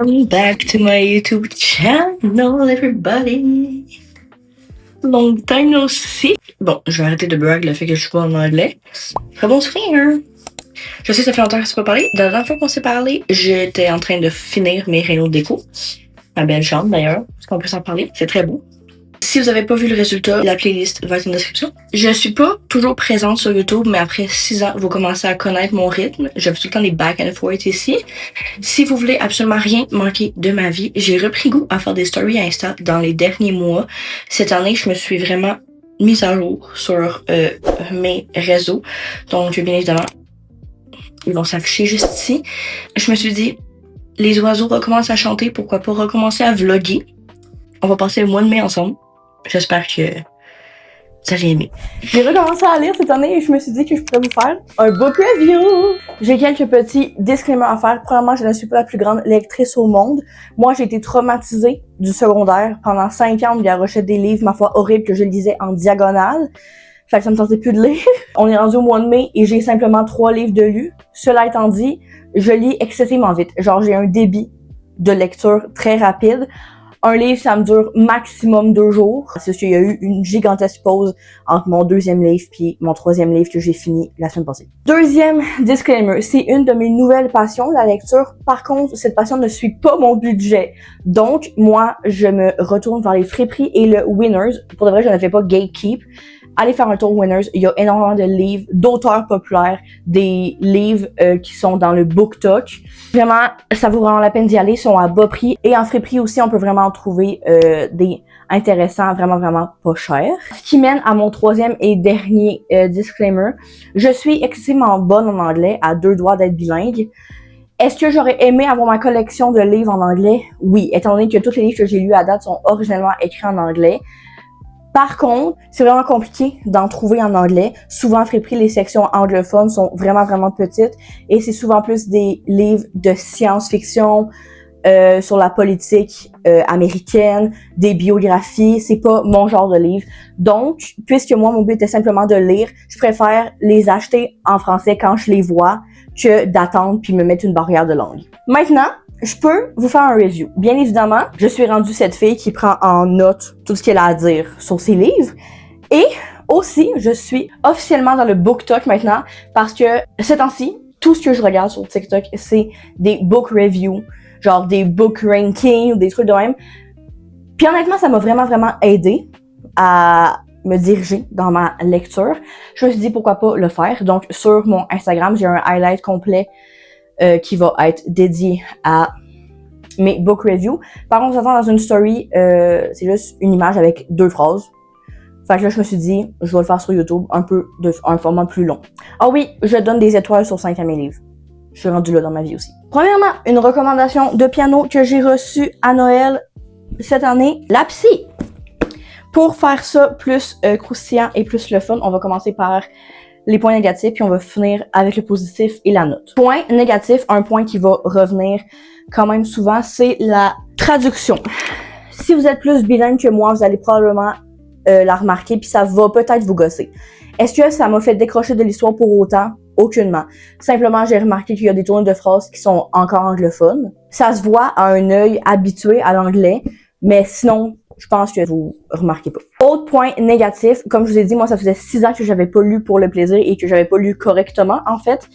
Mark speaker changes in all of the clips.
Speaker 1: Welcome back to my YouTube channel, everybody. Long time no see. Bon, je vais arrêter de brag le fait que je suis pas en anglais. Très bon sourire. Je sais que ça fait longtemps qu'on s'est pas parlé. La dernière fois qu'on s'est parlé, j'étais en train de finir mes rénaux de déco. Ma belle chambre d'ailleurs, parce qu'on peut s'en parler. C'est très beau. Si vous avez pas vu le résultat, la playlist va être en description. Je suis pas toujours présente sur YouTube, mais après 6 ans, vous commencez à connaître mon rythme. Je fais tout le temps des back and forth ici. Si vous voulez absolument rien manquer de ma vie, j'ai repris goût à faire des stories Insta dans les derniers mois. Cette année, je me suis vraiment mise à jour sur mes réseaux. Donc, bien évidemment, ils vont s'afficher juste ici. Je me suis dit, les oiseaux recommencent à chanter, pourquoi pas recommencer à vlogger. On va passer le mois de mai ensemble. J'espère que vous allez aimer. J'ai recommencé à lire cette année et je me suis dit que je pourrais vous faire un book review. J'ai quelques petits disclaimers à faire. Premièrement, je ne suis pas la plus grande lectrice au monde. Moi, j'ai été traumatisée du secondaire. Pendant 5 ans, on me garochait des livres, ma foi, horribles, que je lisais en diagonale. Fait que ça me tentait plus de lire. On est rendu au mois de mai et j'ai simplement 3 livres de lus. Cela étant dit, je lis excessivement vite. Genre, j'ai un débit de lecture très rapide. Un livre, ça me dure maximum 2 jours. C'est parce qu'il y a eu une gigantesque pause entre mon 2e livre puis mon 3e livre que j'ai fini la semaine passée. Deuxième disclaimer, c'est une de mes nouvelles passions, la lecture. Par contre, cette passion ne suit pas mon budget. Donc, moi, je me retourne vers les friperies et le Winners. Pour de vrai, je ne fais pas gatekeep. Allez faire un tour Winners. Il y a énormément de livres, d'auteurs populaires, des livres qui sont dans le BookTok. Vraiment, ça vaut vraiment la peine d'y aller. Ils sont à bas prix. Et en friperie aussi, on peut vraiment trouver des intéressants, vraiment pas chers. Ce qui mène à mon 3e et dernier disclaimer. Je suis excessivement bonne en anglais, à 2 doigts d'être bilingue. Est-ce que j'aurais aimé avoir ma collection de livres en anglais? Oui, étant donné que tous les livres que j'ai lus à date sont originellement écrits en anglais. Par contre, c'est vraiment compliqué d'en trouver en anglais. Souvent, friperie, les sections anglophones sont vraiment petites et c'est souvent plus des livres de science-fiction sur la politique américaine, des biographies. C'est pas mon genre de livre. Donc, puisque moi, mon but était simplement de lire, je préfère les acheter en français quand je les vois que d'attendre puis me mettre une barrière de langue. Maintenant, je peux vous faire un review. Bien évidemment, je suis rendue cette fille qui prend en note tout ce qu'elle a à dire sur ses livres. Et aussi, je suis officiellement dans le BookTok maintenant parce que ces temps-ci, tout ce que je regarde sur TikTok, c'est des book reviews, genre des book rankings ou des trucs de même. Puis honnêtement, ça m'a vraiment aidé à me diriger dans ma lecture. Je me suis dit pourquoi pas le faire. Donc sur mon Instagram, j'ai un highlight complet qui va être dédié à mes book reviews. Par contre, j'attends dans une story, c'est juste une image avec 2 phrases. Fait que là, je me suis dit, je vais le faire sur YouTube, un format plus long. Ah oui, je donne des étoiles sur 5 à mes livres. Je suis rendue là dans ma vie aussi. Premièrement, une recommandation de piano que j'ai reçue à Noël cette année, la Psy. Pour faire ça plus croustillant et plus le fun, on va commencer par les points négatifs, puis on va finir avec le positif et la note. Point négatif, un point qui va revenir quand même souvent, c'est la traduction. Si vous êtes plus bilingue que moi, vous allez probablement la remarquer, puis ça va peut-être vous gosser. Est-ce que ça m'a fait décrocher de l'histoire pour autant? Aucunement. Simplement, j'ai remarqué qu'il y a des tournures de phrases qui sont encore anglophones. Ça se voit à un œil habitué à l'anglais, mais sinon, je pense que vous remarquez pas. Autre point négatif, comme je vous ai dit, moi, ça faisait 6 ans que j'avais pas lu pour le plaisir et que j'avais pas lu correctement, en fait.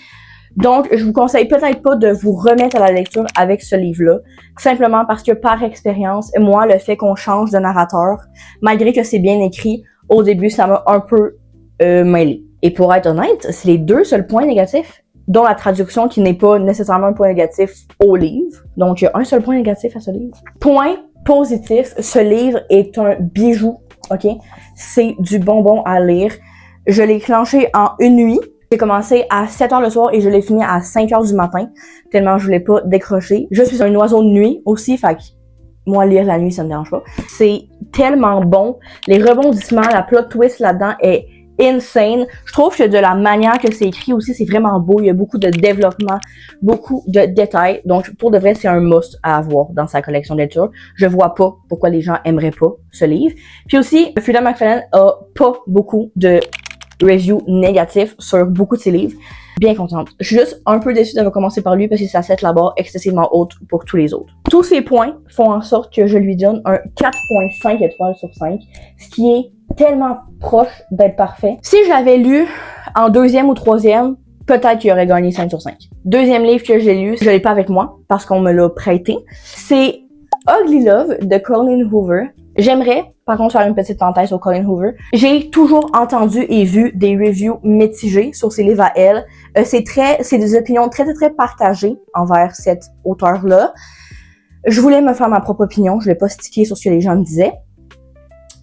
Speaker 1: Donc, je vous conseille peut-être pas de vous remettre à la lecture avec ce livre-là, simplement parce que par expérience, moi, le fait qu'on change de narrateur, malgré que c'est bien écrit, au début, ça m'a un peu mêlé. Et pour être honnête, c'est les 2 seuls points négatifs, dont la traduction qui n'est pas nécessairement un point négatif au livre. Donc, il y a un seul point négatif à ce livre. Point positif, ce livre est un bijou, ok? C'est du bonbon à lire. Je l'ai clenché en une nuit. J'ai commencé à 7h le soir et je l'ai fini à 5h du matin, tellement je voulais pas décrocher. Je suis un oiseau de nuit aussi, fait que moi, lire la nuit, ça me dérange pas. C'est tellement bon. Les rebondissements, la plot twist là-dedans est insane. Je trouve que de la manière que c'est écrit aussi, c'est vraiment beau. Il y a beaucoup de développement, beaucoup de détails. Donc, pour de vrai, c'est un must à avoir dans sa collection de lecture. Je vois pas pourquoi les gens aimeraient pas ce livre. Puis aussi, Frida McFadden a pas beaucoup de
Speaker 2: reviews négatifs sur beaucoup de ses livres. Bien contente. Je suis juste un peu déçue d'avoir commencé par lui parce que ça set la barre excessivement haute pour tous les autres. Tous ces points font en sorte que je lui donne un 4.5 étoiles sur 5, ce qui est tellement proche d'être parfait. Si je l'avais lu en deuxième ou troisième, peut-être qu'il aurait gagné 5 sur 5. Deuxième livre que j'ai lu, je l'ai pas avec moi parce qu'on me l'a prêté. C'est Ugly Love de Colleen Hoover. J'aimerais, par contre, faire une petite parenthèse sur Colleen Hoover. J'ai toujours entendu et vu des reviews mitigées sur ses livres à elle. C'est des opinions très partagées envers cette auteure-là. Je voulais me faire ma propre opinion. Je l'ai pas stické sur ce que les gens me disaient.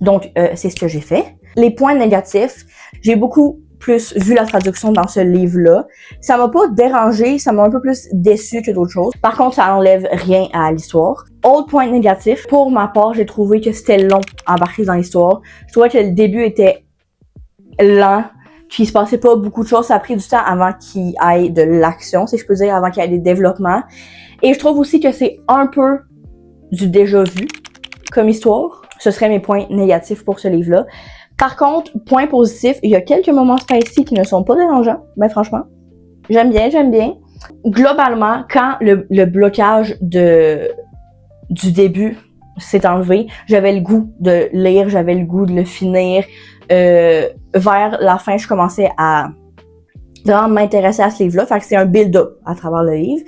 Speaker 2: Donc, c'est ce que j'ai fait. Les points négatifs, j'ai beaucoup plus vu la traduction dans ce livre-là. Ça m'a pas dérangé, ça m'a un peu plus déçu que d'autres choses. Par contre, ça enlève rien à l'histoire. Autre point négatif, pour ma part, j'ai trouvé que c'était long à embarquer dans l'histoire. Je trouvais que le début était lent, qu'il se passait pas beaucoup de choses. Ça a pris du temps avant qu'il y ait de l'action, si je peux dire, avant qu'il y ait des développements. Et je trouve aussi que c'est un peu du déjà vu comme histoire. Ce seraient mes points négatifs pour ce livre-là. Par contre, point positif, il y a quelques moments spicy qui ne sont pas dérangeants. Ben franchement, j'aime bien. Globalement, quand le blocage du début s'est enlevé, j'avais le goût de lire, j'avais le goût de le finir. Vers la fin, je commençais à vraiment m'intéresser à ce livre-là. Fait que c'est un build-up à travers le livre.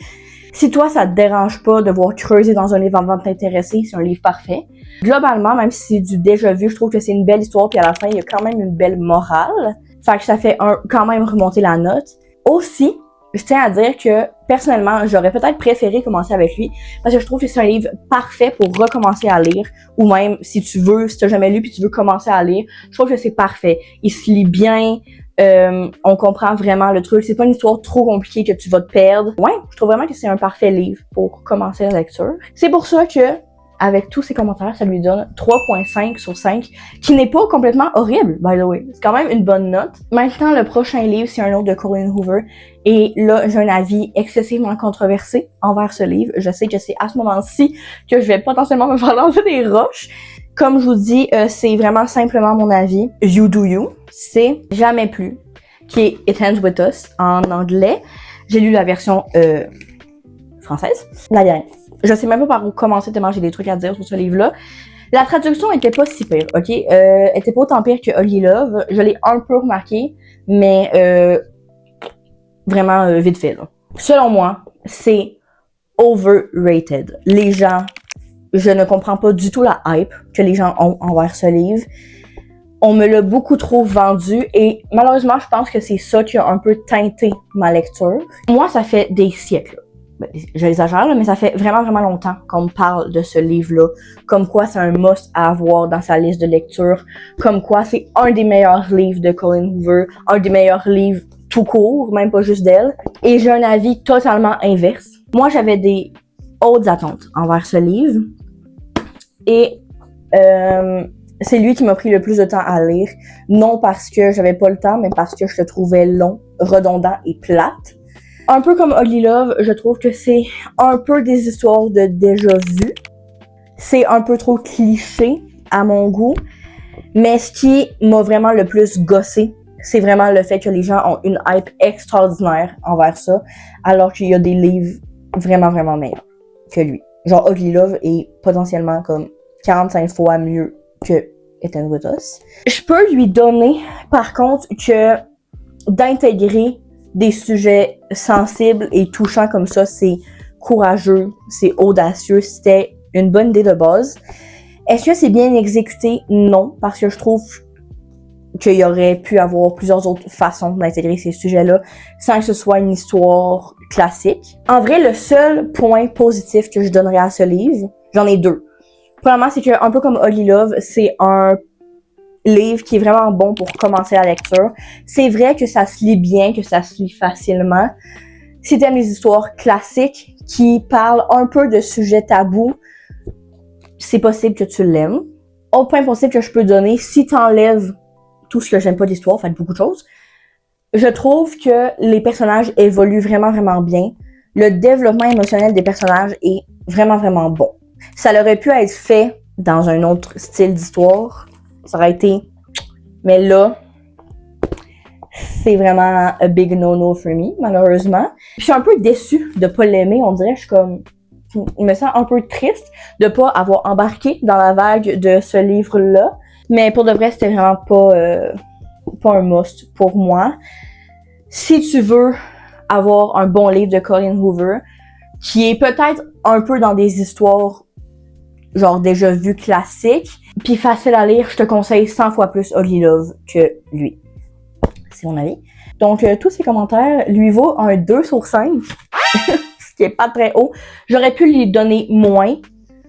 Speaker 2: Si toi, ça te dérange pas de voir creuser dans un livre avant de t'intéresser, c'est un livre parfait. Globalement, même si c'est du déjà vu, je trouve que c'est une belle histoire, puis à la fin, il y a quand même une belle morale. Fait que ça fait quand même remonter la note. Aussi, je tiens à dire que, personnellement, j'aurais peut-être préféré commencer avec lui, parce que je trouve que c'est un livre parfait pour recommencer à lire, ou même, si t'as jamais lu puis tu veux commencer à lire, je trouve que c'est parfait. Il se lit bien, on comprend vraiment le truc. C'est pas une histoire trop compliquée que tu vas te perdre. Ouais, je trouve vraiment que c'est un parfait livre pour commencer la lecture. C'est pour ça que, avec tous ces commentaires, ça lui donne 3.5 sur 5, qui n'est pas complètement horrible, by the way. C'est quand même une bonne note. Maintenant, le prochain livre, c'est un autre de Colleen Hoover. Et là, j'ai un avis excessivement controversé envers ce livre. Je sais que c'est à ce moment-ci que je vais potentiellement me faire lancer des roches. Comme je vous dis, c'est vraiment simplement mon avis. You do you. C'est Jamais plus, qui est It Ends With Us en anglais. J'ai lu la version française, la dernière. Je sais même pas par où commencer tellement j'ai des trucs à dire sur ce livre-là. La traduction était pas si pire, ok? Était pas autant pire que Ugly Love. Je l'ai un peu remarqué, mais vraiment vite fait, là. Selon moi, c'est overrated. Les gens, je ne comprends pas du tout la hype que les gens ont envers ce livre. On me l'a beaucoup trop vendu et malheureusement, je pense que c'est ça qui a un peu teinté ma lecture. Moi, ça fait des siècles. J'exagère, mais ça fait vraiment longtemps qu'on me parle de ce livre-là. Comme quoi, c'est un must à avoir dans sa liste de lecture. Comme quoi, c'est un des meilleurs livres de Colleen Hoover. Un des meilleurs livres tout court, même pas juste d'elle. Et j'ai un avis totalement inverse. Moi, j'avais des hautes attentes envers ce livre. Et c'est lui qui m'a pris le plus de temps à lire. Non parce que j'avais pas le temps, mais parce que je le trouvais long, redondant et plate. Un peu comme Ugly Love, je trouve que c'est un peu des histoires de déjà vu. C'est un peu trop cliché à mon goût. Mais ce qui m'a vraiment le plus gossé, c'est vraiment le fait que les gens ont une hype extraordinaire envers ça, alors qu'il y a des livres vraiment meilleurs que lui. Genre Ugly Love est potentiellement comme 45 fois mieux que It Ends With Us. Je peux lui donner, par contre, que d'intégrer des sujets sensibles et touchants comme ça, c'est courageux, c'est audacieux, c'était une bonne idée de base. Est-ce que c'est bien exécuté? Non, parce que je trouve qu'il y aurait pu avoir plusieurs autres façons d'intégrer ces sujets-là sans que ce soit une histoire classique. En vrai, le seul point positif que je donnerais à ce livre, j'en ai deux. Premièrement, c'est que, un peu comme Ugly Love, c'est un livre qui est vraiment bon pour commencer la lecture. C'est vrai que ça se lit bien, que ça se lit facilement. Si t'aimes les histoires classiques qui parlent un peu de sujets tabous, c'est possible que tu l'aimes. Autre point possible que je peux donner, si t'enlèves tout ce que j'aime pas d'histoire, fait beaucoup de choses, je trouve que les personnages évoluent vraiment bien. Le développement émotionnel des personnages est vraiment bon. Ça aurait pu être fait dans un autre style d'histoire. Ça aurait été... Mais là, c'est vraiment a big no-no for me, malheureusement. Je suis un peu déçue de pas l'aimer, on dirait. Je me sens un peu triste de pas avoir embarqué dans la vague de ce livre-là. Mais pour de vrai, c'était vraiment pas un must pour moi. Si tu veux avoir un bon livre de Colleen Hoover, qui est peut-être un peu dans des histoires genre déjà vues classiques, puis facile à lire, je te conseille 100 fois plus Ugly Love que lui. C'est mon avis. Donc, tous ces commentaires lui vaut un 2 sur 5, ce qui est pas très haut. J'aurais pu lui donner moins,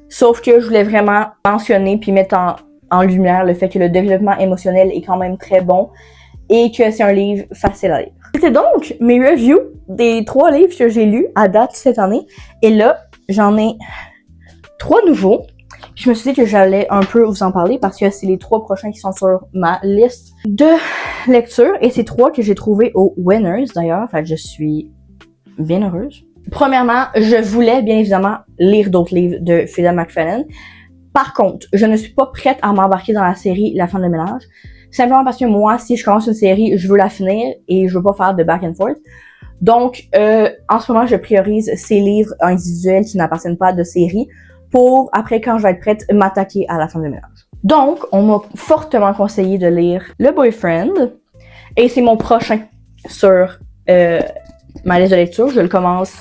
Speaker 2: sauf que je voulais vraiment mentionner puis mettre en lumière le fait que le développement émotionnel est quand même très bon et que c'est un livre facile à lire. C'était donc mes reviews des 3 livres que j'ai lus à date cette année. Et là, j'en ai 3 nouveaux. Je me suis dit que j'allais un peu vous en parler parce que c'est les 3 prochains qui sont sur ma liste de lecture. Et c'est 3 que j'ai trouvés aux Winners d'ailleurs. Fait que je suis bien heureuse. Premièrement, je voulais bien évidemment lire d'autres livres de Frida McFadden. Par contre, je ne suis pas prête à m'embarquer dans la série La femme de ménage. Simplement parce que moi, si je commence une série, je veux la finir et je veux pas faire de back and forth. Donc, en ce moment, je priorise ces livres individuels qui n'appartiennent pas de série pour, après, quand je vais être prête, m'attaquer à La femme de ménage. Donc, on m'a fortement conseillé de lire Le Boyfriend et c'est mon prochain sur ma liste de lecture. Je le commence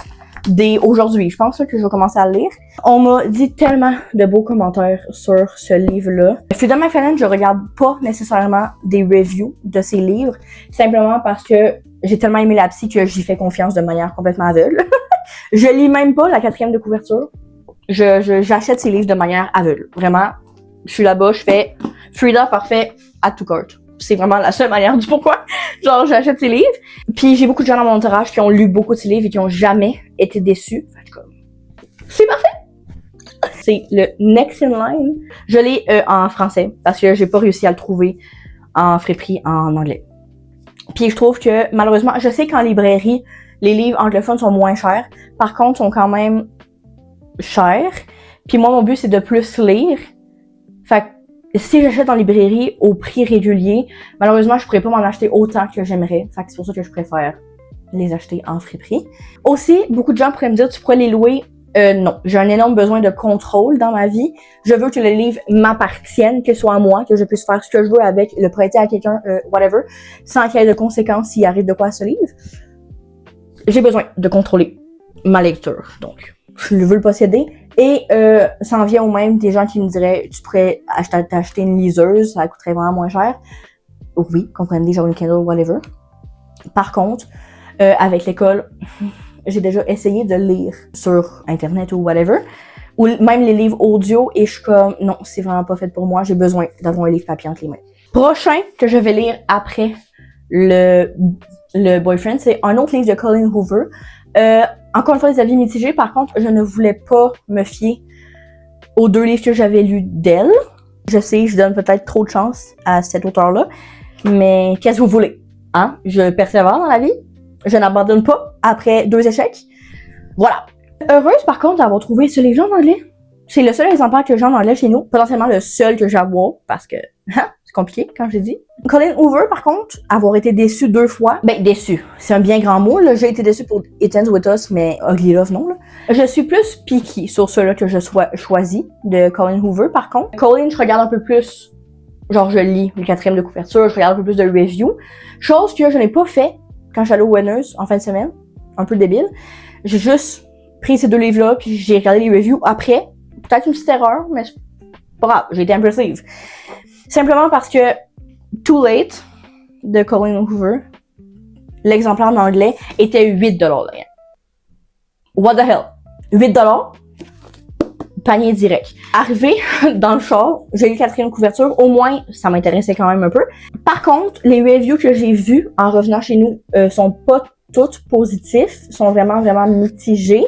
Speaker 2: dès aujourd'hui. Je pense que je vais commencer à le lire. On m'a dit tellement de beaux commentaires sur ce livre-là. Frida McFadden, je regarde pas nécessairement des reviews de ses livres, simplement parce que j'ai tellement aimé la psy que j'y fais confiance de manière complètement aveugle. Je lis même pas la 4e de couverture. J'achète ses livres de manière aveugle. Vraiment, je suis là-bas, je fais Frida parfait à tout court. C'est vraiment la seule manière du pourquoi. Genre, j'achète ses livres. Puis j'ai beaucoup de gens dans mon entourage qui ont lu beaucoup de ses livres et qui ont jamais été déçus. Fait que, c'est parfait! C'est le Next in Line. Je l'ai en français parce que j'ai pas réussi à le trouver en friperie en anglais. Puis je trouve que, malheureusement, je sais qu'en librairie, les livres anglophones sont moins chers. Par contre, sont quand même chers. Puis moi, mon but, c'est de plus lire. Fait que si j'achète en librairie au prix régulier, malheureusement, je pourrais pas m'en acheter autant que j'aimerais. Fait que c'est pour ça que je préfère les acheter en friperie. Aussi, beaucoup de gens pourraient me dire, tu pourrais les louer. Non, j'ai un énorme besoin de contrôle dans ma vie. Je veux que le livre m'appartienne, que ce soit à moi, que je puisse faire ce que je veux avec, le prêter à quelqu'un, whatever, sans qu'il y ait de conséquences s'il arrive de quoi à ce livre. J'ai besoin de contrôler ma lecture, donc je veux le posséder. Et ça en vient au même des gens qui me diraient, tu pourrais t'acheter une liseuse, ça coûterait vraiment moins cher. Oui, comprenez, genre une Kindle, whatever. Par contre, avec l'école, j'ai déjà essayé de lire sur Internet ou whatever, ou même les livres audio, et je suis comme, non, c'est vraiment pas fait pour moi, j'ai besoin d'avoir un livre papier entre les mains. Prochain que je vais lire après le Boyfriend, c'est un autre livre de Colleen Hoover. Encore une fois, des avis mitigés. Par contre, je ne voulais pas me fier aux 2 livres que j'avais lus d'elle. Je sais, je donne peut-être trop de chance à cet auteur-là, mais qu'est-ce que vous voulez? Hein? Je persévère dans la vie. Je n'abandonne pas après 2 échecs. Voilà. Heureuse, par contre, d'avoir trouvé ce livre en anglais. C'est le seul exemplaire que j'ai en anglais chez nous. Potentiellement le seul que j'avoue, parce que c'est compliqué, quand je dis. Colleen Hoover, par contre, avoir été déçue 2 fois. Ben, déçue. C'est un bien grand mot, là. J'ai été déçue pour It Ends With Us, mais Ugly Love, non, là. Je suis plus picky sur ceux-là que je choisis de Colleen Hoover, par contre. Colleen, je regarde un peu plus. Genre, je lis le 4e de couverture, je regarde un peu plus de reviews. Chose que je n'ai pas fait quand j'allais aux Winners en fin de semaine. Un peu débile. J'ai juste pris ces 2 livres-là, puis j'ai regardé les reviews après. Peut-être une petite erreur, mais c'est pas grave, j'ai été impulsive. Simplement parce que Too Late de Colleen Hoover, l'exemplaire en anglais, était 8$. What the hell? 8$? Panier direct. Arrivé dans le char, j'ai eu 4e couverture, au moins ça m'intéressait quand même un peu. Par contre, les reviews que j'ai vues en revenant chez nous sont pas toutes positifs, sont vraiment mitigés.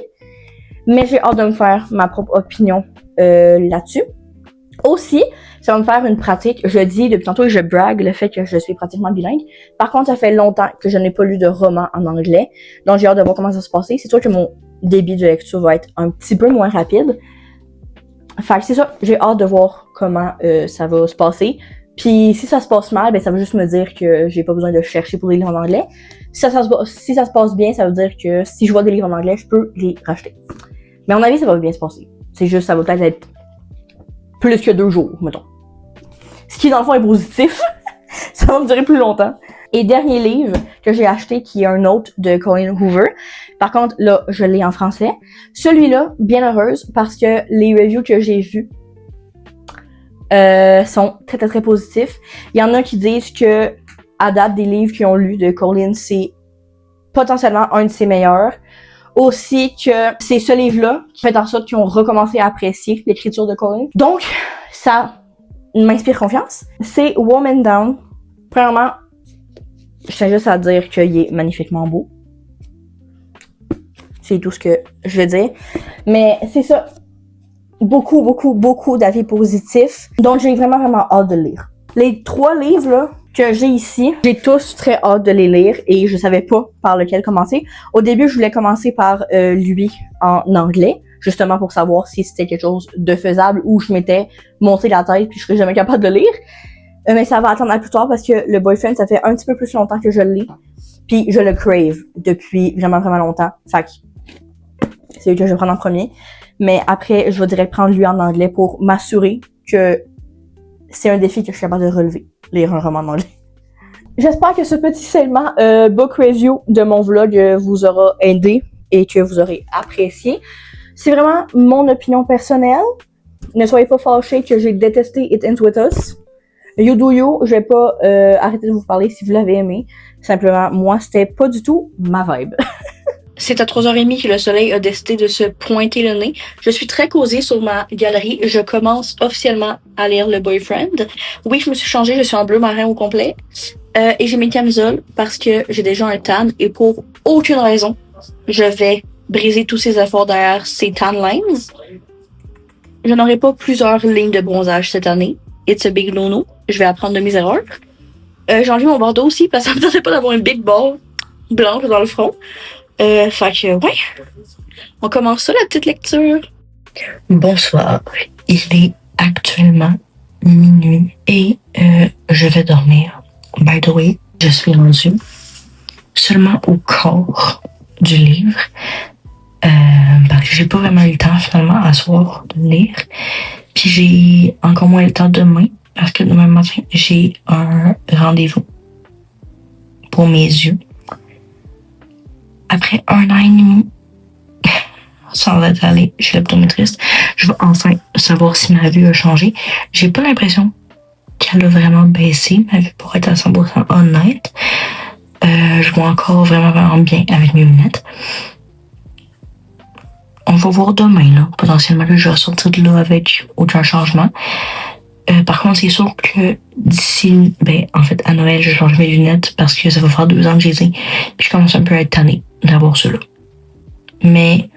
Speaker 2: Mais j'ai hâte de me faire ma propre opinion là-dessus. Aussi, ça va me faire une pratique. Je dis depuis tantôt que je brague le fait que je suis pratiquement bilingue. Par contre, ça fait longtemps que je n'ai pas lu de roman en anglais. Donc j'ai hâte de voir comment ça se passer. C'est sûr que mon débit de lecture va être un petit peu moins rapide. Fait que c'est ça, j'ai hâte de voir comment ça va se passer. Puis si ça se passe mal, ben ça veut juste me dire que j'ai pas besoin de chercher pour les livres en anglais. Si ça se passe bien, ça veut dire que si je vois des livres en anglais, je peux les racheter. Mais à mon avis, ça va bien se passer. C'est juste, ça va peut-être être plus que 2 jours, mettons. Ce qui, dans le fond, est positif. Ça va me durer plus longtemps. Et dernier livre que j'ai acheté, qui est un autre de Colleen Hoover. Par contre, là, je l'ai en français. Celui-là, bien heureuse, parce que les reviews que j'ai vus sont très, très, très positifs. Il y en a qui disent que, à date des livres qu'ils ont lus de Colleen, c'est potentiellement un de ses meilleurs. Aussi que c'est ce livre-là qui fait en sorte qu'ils ont recommencé à apprécier l'écriture de Colleen. Donc, ça m'inspire confiance. C'est Woman Down. Premièrement, je tiens juste à dire qu'il est magnifiquement beau. C'est tout ce que je veux dire. Mais c'est ça. Beaucoup, beaucoup, beaucoup d'avis positifs. Donc, j'ai vraiment, vraiment hâte de le lire. Les 3 livres, là, que j'ai ici, j'ai tous très hâte de les lire et je savais pas par lequel commencer. Au début, je voulais commencer par lui en anglais, justement pour savoir si c'était quelque chose de faisable ou je m'étais monté la tête puis je serais jamais capable de lire. Mais ça va attendre à plus tard parce que le Boyfriend, ça fait un petit peu plus longtemps que je le lis. Puis je le crave depuis vraiment, vraiment longtemps. Fait que c'est lui que je vais prendre en premier. Mais après, je vais direct prendre lui en anglais pour m'assurer que c'est un défi que je suis capable de relever, lire un roman en anglais. J'espère que ce petit segment book review de mon vlog vous aura aidé et que vous aurez apprécié. C'est vraiment mon opinion personnelle. Ne soyez pas fâchés que j'ai détesté It Ends With Us. You do you, je vais pas arrêter de vous parler si vous l'avez aimé. Simplement, moi, c'était pas du tout ma vibe. C'est à 3h30 que le soleil a décidé de se pointer le nez. Je suis très causée sur ma galerie. Je commence officiellement à lire Le Boyfriend. Oui, je me suis changée, je suis en bleu marin au complet. Et j'ai mes camisoles parce que j'ai déjà un tan et pour aucune raison, je vais briser tous ces efforts derrière ces tan lines. Je n'aurai pas plusieurs lignes de bronzage cette année. It's a big no-no. Je vais apprendre de mes erreurs. J'ai enlevé mon bordeaux aussi parce que ça me tentait pas d'avoir une big ball blanche dans le front. Fait que, ouais. On commence ça, la petite lecture.
Speaker 1: Bonsoir. Il est actuellement minuit et je vais dormir. By the way, je suis rendue seulement au corps du livre. Parce que j'ai pas vraiment eu le temps finalement à soir de lire. Puis j'ai encore moins le temps demain parce que demain matin, j'ai un rendez-vous pour mes yeux. Après 1 an et demi, sans être allée chez l'optométriste, je vais enfin savoir si ma vue a changé. J'ai pas l'impression qu'elle a vraiment baissé, ma vue, pour être à 100% honnête. Je vois encore vraiment, vraiment bien avec mes lunettes. On va voir demain, là. Potentiellement, là, je vais ressortir de là avec aucun changement. Par contre, c'est sûr que d'ici, en fait, à Noël, je change mes lunettes parce que ça va faire 2 ans que je les ai. Puis je commence un peu à être tannée d'avoir ceux-là. Mais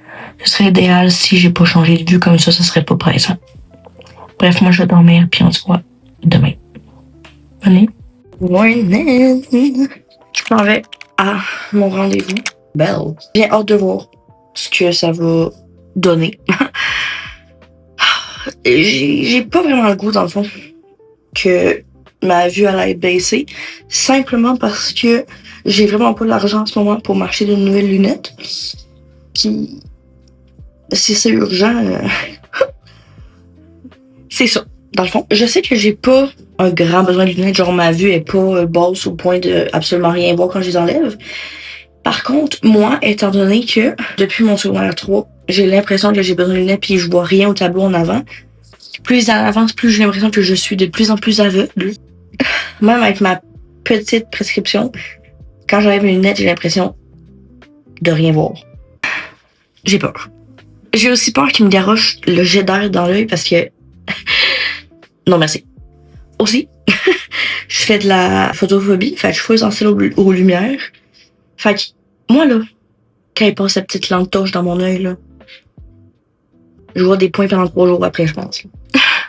Speaker 1: ce serait idéal si j'ai pas changé de vue comme ça serait pas pressant. Bref, moi, je vais dormir, puis on se voit demain. Bonne nuit. Morning. Je m'en vais à mon rendez-vous. Belle. J'ai hâte de voir ce que ça va donner. J'ai pas vraiment le goût, dans le fond, que ma vue allait être baissée. Simplement parce que j'ai vraiment pas l'argent en ce moment pour m'acheter de nouvelles lunettes. Puis, si c'est urgent, c'est ça. Dans le fond, je sais que j'ai pas un grand besoin de lunettes, genre ma vue est pas basse au point de absolument rien voir quand je les enlève. Par contre, moi, étant donné que depuis mon secondaire 3, j'ai l'impression que j'ai besoin de lunettes puis je vois rien au tableau en avant. Plus ça avance, plus j'ai l'impression que je suis de plus en plus aveugle. Même avec ma petite prescription, quand j'enlève mes lunettes, j'ai l'impression de rien voir. J'ai peur. J'ai aussi peur qu'il me garoche le jet d'air dans l'œil parce que... Non, merci. Aussi, je fais de la photophobie, fait que je suis sensible aux lumières. Fait que, moi, là, quand il passe cette petite lampe torche dans mon œil, là, je vois des points pendant 3 jours après, je pense.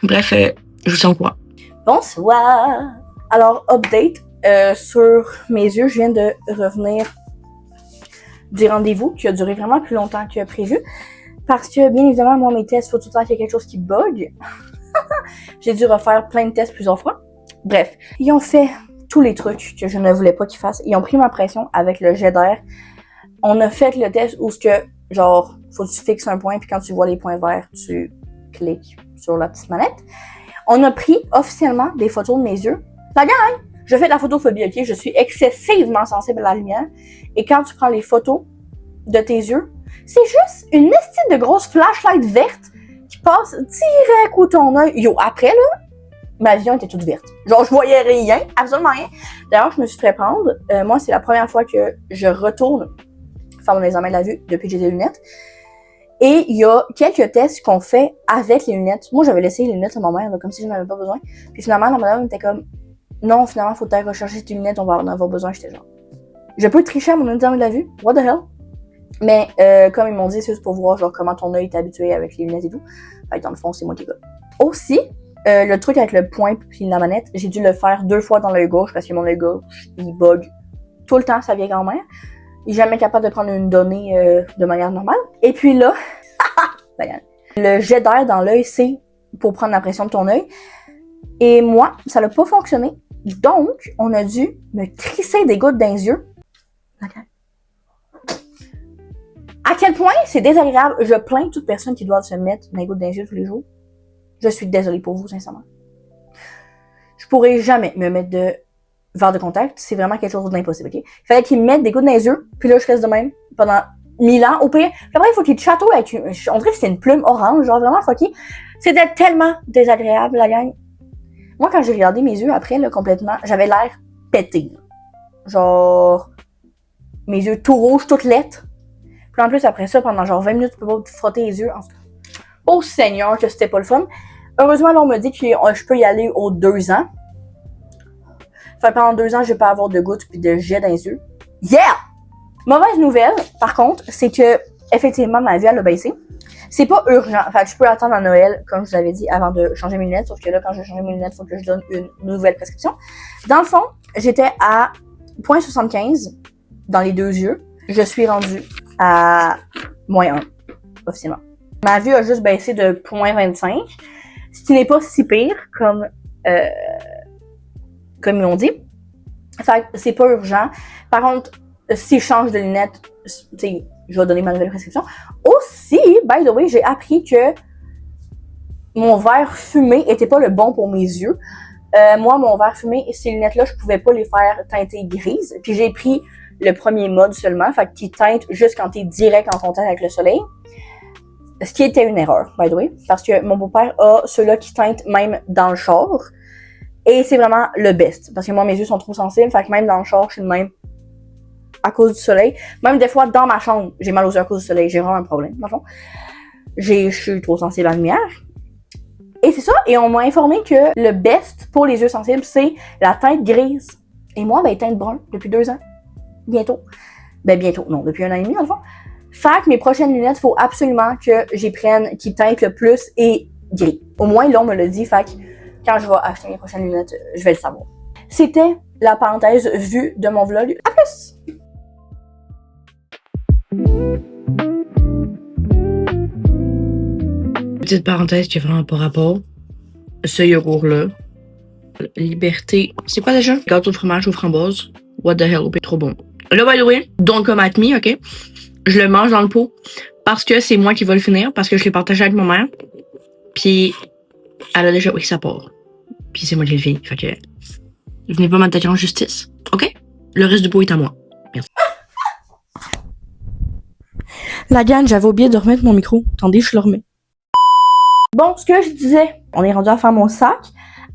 Speaker 1: Bref, je vous tiens au courant.
Speaker 2: Bonsoir! Alors, update sur mes yeux, je viens de revenir du rendez-vous qui a duré vraiment plus longtemps que prévu. Parce que, bien évidemment, moi, mes tests, faut tout le temps qu'il y ait quelque chose qui bug. J'ai dû refaire plein de tests plusieurs fois. Bref, ils ont fait tous les trucs que je ne voulais pas qu'ils fassent. Ils ont pris ma pression avec le jet d'air. On a fait le test où ce que, genre, faut que tu fixes un point, puis quand tu vois les points verts, tu cliques sur la petite manette. On a pris officiellement des photos de mes yeux. La gang! Je fais de la photophobie, ok? Je suis excessivement sensible à la lumière. Et quand tu prends les photos de tes yeux, c'est juste une estime de grosse flashlight verte qui passe direct où ton œil. Yo, après, là, ma vision était toute verte. Genre, je voyais rien, absolument rien. D'ailleurs, je me suis fait prendre. Moi, c'est la première fois que je retourne faire mon examen de la vue depuis que j'ai des lunettes. Et il y a quelques tests qu'on fait avec les lunettes. Moi, j'avais laissé les lunettes à ma mère, là, comme si je n'en avais pas besoin. Puis finalement, la madame était comme, non, finalement, faut aller rechercher tes lunettes, on va en avoir besoin. J'étais genre, je peux tricher à mon examen de la vue? What the hell? Mais comme ils m'ont dit, c'est juste pour voir genre comment ton œil est habitué avec les lunettes et tout. Fait que dans le fond, c'est moi qui gagne. Aussi, le truc avec le point puis la manette, j'ai dû le faire 2 fois dans l'œil gauche parce que mon œil gauche, il bug tout le temps sa vieille grand-mère. Il est jamais capable de prendre une donnée de manière normale. Et puis là, le jet d'air dans l'œil, c'est pour prendre la pression de ton œil. Et moi, ça n'a pas fonctionné. Donc, on a dû me crisser des gouttes dans les yeux. Okay. À quel point c'est désagréable. Je plains toute personne qui doit se mettre des gouttes dans les yeux tous les jours. Je suis désolée pour vous, sincèrement. Je pourrais jamais me mettre de verre de contact. C'est vraiment quelque chose d'impossible, ok? Il fallait qu'ils me mettent des gouttes dans les yeux, puis là, je reste de même pendant 1000 ans. Au pire, puis après, il faut qu'ils te chatouillent avec une... On dirait que c'était une plume orange, genre vraiment fucké. C'était tellement désagréable, la gang. Moi, quand j'ai regardé mes yeux après, là, complètement, j'avais l'air pété. Genre, mes yeux tout rouges, toutes lettres. Puis en plus, après ça, pendant genre 20 minutes, tu peux pas te frotter les yeux. Oh Seigneur, que c'était pas le fun. Heureusement, là, on me dit que je peux y aller aux 2 ans. Fait que pendant 2 ans, je vais pas avoir de gouttes puis de jet dans les yeux. Yeah! Mauvaise nouvelle, par contre, c'est que, effectivement, ma vue, elle a baissé. C'est pas urgent. Fait que je peux attendre à Noël, comme je vous l'avais dit, avant de changer mes lunettes. Sauf que là, quand je vais changer mes lunettes, il faut que je donne une nouvelle prescription. Dans le fond, j'étais à 0.75 dans les 2 yeux. Je suis rendue à -1, officiellement. Ma vue a juste baissé de 0.25, ce qui n'est pas si pire, comme ils l'ont dit. Fait que c'est pas urgent. Par contre, si je change de lunettes, je vais donner ma nouvelle prescription. Aussi, by the way, j'ai appris que mon verre fumé était pas le bon pour mes yeux. Moi, mon verre fumé, ces lunettes-là, je pouvais pas les faire teinter grises. Puis j'ai pris le premier mode seulement, fait qui teinte juste quand t'es direct en contact avec le soleil. Ce qui était une erreur, by the way, parce que mon beau-père a ceux-là qui teintent même dans le char. Et c'est vraiment le best, parce que moi, mes yeux sont trop sensibles, fait que même dans le char, je suis de même à cause du soleil. Même des fois, dans ma chambre, j'ai mal aux yeux à cause du soleil. J'ai vraiment un problème, dans le fond. Je suis trop sensible à la lumière. Et c'est ça, et on m'a informé que le best pour les yeux sensibles, c'est la teinte grise. Et moi, ben, teinte brun, depuis 2 ans. Bientôt. Ben, bientôt, non, depuis 1 an et demi, dans le fond. Fait que mes prochaines lunettes, il faut absolument que j'y prenne qui teintent le plus et gris. Au moins, là, on me l'a dit, fait que quand je vais acheter mes prochaines lunettes, je vais le savoir. C'était la parenthèse vue de mon vlog. À plus!
Speaker 1: Petite parenthèse qui a vraiment pas rapport. Ce yogourt-là. Liberté. C'est quoi déjà? Gâteau de fromage aux framboises. What the hell? Trop bon. Là, by the way, don't come at me, ok? Je le mange dans le pot parce que c'est moi qui vais le finir, parce que je l'ai partagé avec ma mère. Puis, elle a déjà pris sa part. Puis c'est moi qui le finis. Fait que, venez pas m'attaquer en justice. Ok? Le reste du pot est à moi. Merci.
Speaker 2: La gagne, j'avais oublié de remettre mon micro. Attendez, je le remets. Bon, ce que je disais, on est rendu à faire mon sac.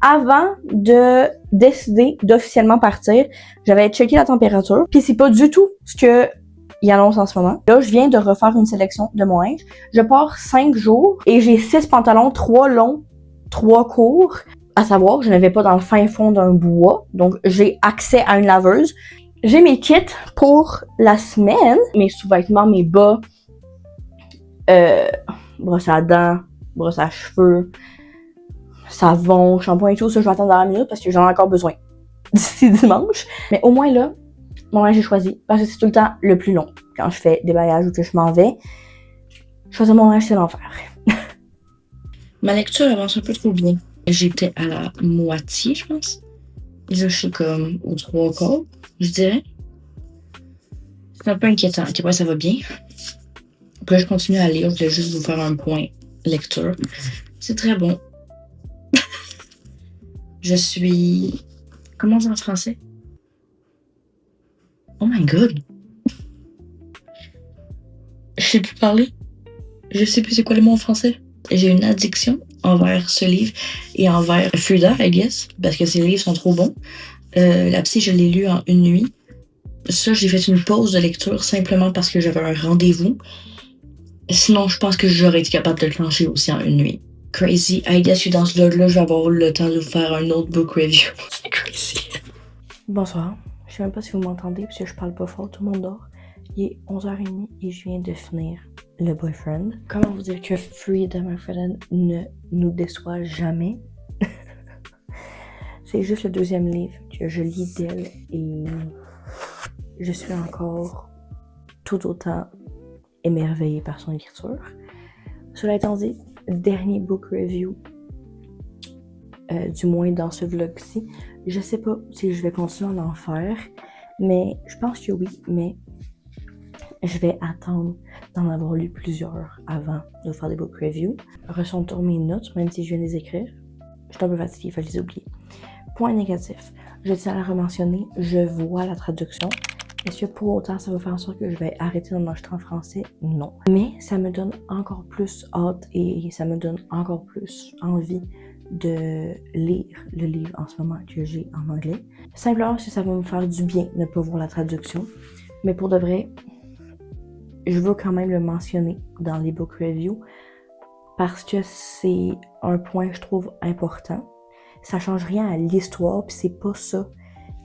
Speaker 2: Avant de décider d'officiellement partir, j'avais checké la température. Puis c'est pas du tout ce que il annonce en ce moment. Là, je viens de refaire une sélection de mon linge. Je pars 5 jours et j'ai 6 pantalons, 3 longs, 3 courts. À savoir, je ne vais pas dans le fin fond d'un bois, donc j'ai accès à une laveuse. J'ai mes kits pour la semaine, mes sous-vêtements, mes bas, brosse à dents, brosse à cheveux, savon, shampoing et tout. Ça, je vais attendre dans la minute parce que j'en ai encore besoin d'ici dimanche. Mais au moins là, mon linge j'ai choisi parce que c'est tout le temps le plus long. Quand je fais des voyages ou que je m'en vais, choisir mon linge, c'est l'enfer.
Speaker 1: Ma lecture avance un peu trop bien. J'étais à la moitié, je pense. Je suis comme aux 3/4, je dirais. C'est un peu inquiétant. Ok, ouais, ça va bien. Puis là, je continue à lire. Je voulais juste vous faire un point lecture. C'est très bon. Je suis... Comment c'est en français? Oh my god! Je sais plus parler. Je sais plus c'est quoi les mots en français. J'ai une addiction envers ce livre et envers Frida, I guess, parce que ces livres sont trop bons. La psy, je l'ai lu en une nuit. Ça, j'ai fait une pause de lecture simplement parce que j'avais un rendez-vous. Sinon, je pense que j'aurais été capable de le clencher aussi en une nuit. Crazy. I guess que dans ce vlog-là, je vais avoir le temps de vous faire un autre book review. C'est crazy.
Speaker 2: Bonsoir. Je sais même pas si vous m'entendez parce que je parle pas fort, tout le monde dort. Il est 11h30 et je viens de finir le boyfriend. Comment vous dire que Frida, my friend, ne nous déçoit jamais? C'est juste le deuxième livre que je lis d'elle et je suis encore tout autant émerveillée par son écriture. Cela étant dit, dernier book review, du moins dans ce vlog-ci. Je sais pas si je vais continuer à en faire, mais je pense que oui, mais je vais attendre d'en avoir lu plusieurs avant de faire des book reviews. Ressens mes notes, même si je viens de les écrire. Je suis un peu fatiguée, il faut les oublier. Point négatif, je tiens à la rementionner, je vois la traduction. Est-ce que pour autant ça va faire en sorte que je vais arrêter d'en acheter en français? Non. Mais ça me donne encore plus hâte et ça me donne encore plus envie de lire le livre en ce moment que j'ai en anglais. Simplement parce que ça va me faire du bien de ne pas voir la traduction. Mais pour de vrai, je veux quand même le mentionner dans les book reviews parce que c'est un point que je trouve important. Ça change rien à l'histoire, puis c'est pas ça